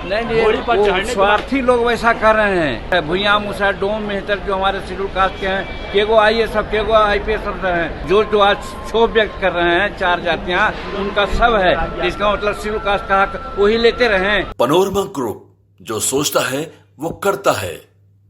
घोड़ी पर चढ़ने स्वार्थी लोग वैसा कर रहे हैं। भुइयां मुसहर डोम मेहतर जो हमारे शेड्यूल कास्ट के हैं, केगो IAS सब केगो IPS अफसर हैं, जो आज क्षोभ व्यक्त कर रहे हैं, 4 जातियां उनका सब है। इसका मतलब शेड्यूल कास्ट का हक वही लेते रहे। पैनोरमा ग्रुप, जो सोचता है वो करता है।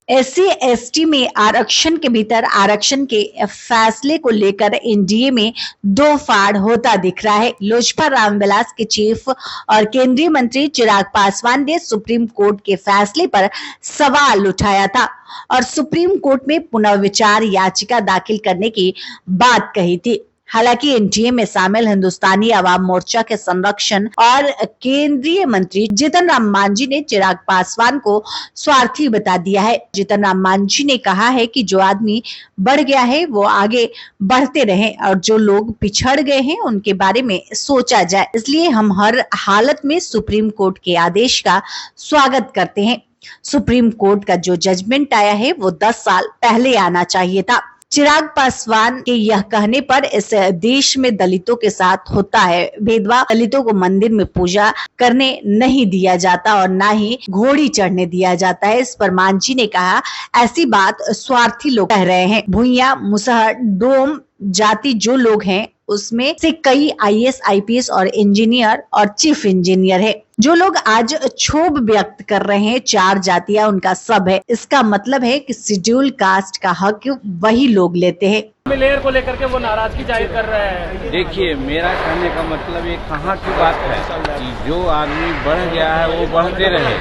SC/ST में आरक्षण के भीतर आरक्षण के फैसले को लेकर एनडीए में दो फाड़ होता दिख रहा है। लोजपा रामविलास के चीफ और केंद्रीय मंत्री चिराग पासवान ने सुप्रीम कोर्ट के फैसले पर सवाल उठाया था और सुप्रीम कोर्ट में पुनर्विचार याचिका दाखिल करने की बात कही थी। हालांकि एनडीए में शामिल हिंदुस्तानी आवाम मोर्चा के संरक्षण और केंद्रीय मंत्री जीतन राम मांझी ने चिराग पासवान को स्वार्थी बता दिया है। जीतन राम मांझी ने कहा है कि जो आदमी बढ़ गया है वो आगे बढ़ते रहे और जो लोग पिछड़ गए हैं उनके बारे में सोचा जाए। इसलिए हम हर हालत में सुप्रीम कोर्ट के आदेश का स्वागत करते हैं। सुप्रीम कोर्ट का जो जजमेंट आया है वो 10 साल पहले आना चाहिए था। चिराग पासवान के यह कहने पर इस देश में दलितों के साथ होता है भेदभाव। दलितों को मंदिर में पूजा करने नहीं दिया जाता और ना ही घोड़ी चढ़ने दिया जाता है। इस पर मांझी ने कहा, ऐसी बात स्वार्थी लोग कह रहे हैं। भुइयां मुसहर डोम जाति जो लोग हैं उसमें से कई IAS IPS और इंजीनियर और चीफ इंजीनियर है। जो लोग आज क्षोभ व्यक्त कर रहे हैं, 4 जातियां उनका सब है। इसका मतलब है कि शेड्यूल कास्ट का हक वही लोग लेते हैं। लेयर को लेकर के वो नाराजगी जाहिर कर रहे हैं। देखिए, मेरा कहने का मतलब ये कहाँ की बात है कि जो आदमी बढ़ गया है वो बढ़ते रहे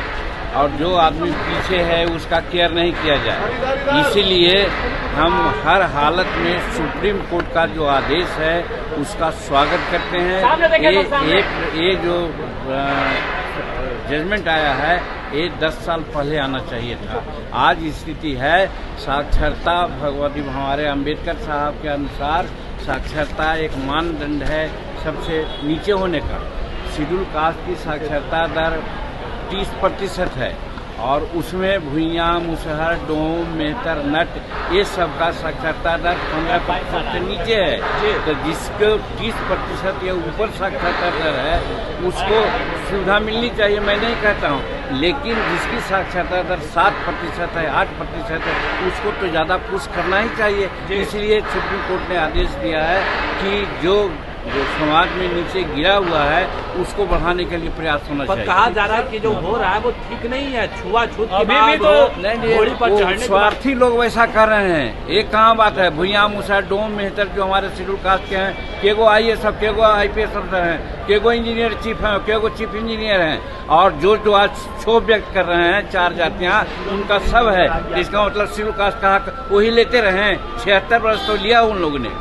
और जो आदमी पीछे है उसका केयर नहीं किया जाए। इसीलिए हम हर हालत में सुप्रीम कोर्ट का जो आदेश है उसका स्वागत करते हैं। ये जो जजमेंट आया है ये 10 साल पहले आना चाहिए था। आज स्थिति है साक्षरता, भगवती हमारे अंबेडकर साहब के अनुसार साक्षरता एक मानदंड है सबसे नीचे होने का। शेड्यूल कास्ट की साक्षरता दर 30% है और उसमें भुइयां मुसहर डोम मेहतर नट ये सब का साक्षरता दर 15% से नीचे है। तो जिसको 30% या ऊपर साक्षरता दर है उसको सुविधा मिलनी चाहिए, मैं नहीं कहता हूँ, लेकिन जिसकी साक्षरता दर 7% है 8% है उसको तो ज़्यादा पुश करना ही चाहिए। इसलिए सुप्रीम कोर्ट ने आदेश दिया है कि जो समाज में नीचे गिरा हुआ है उसको बढ़ाने के लिए प्रयास होना चाहिए। कहा जा रहा है कि जो हो रहा है वो ठीक नहीं है, छुआछूत की बात घोड़ी पर चढ़ने। स्वार्थी लोग वैसा कर रहे हैं। एक कहाँ बात है, भुइयां मुसहर डोम मेहतर जो हमारे शेड्यूल कास्ट के हैं, केगो IAS सब केगो IPS अफसर हैं, केगो इंजीनियर चीफ हैं, केगो चीफ इंजीनियर हैं और जो आज क्षोभ व्यक्त कर रहे हैं 4 जातियां उनका सब है। इसका मतलब शेड्यूल कास्ट का हक वही लेते रहे। 76 वर्ष तो लिया उन लोगों ने।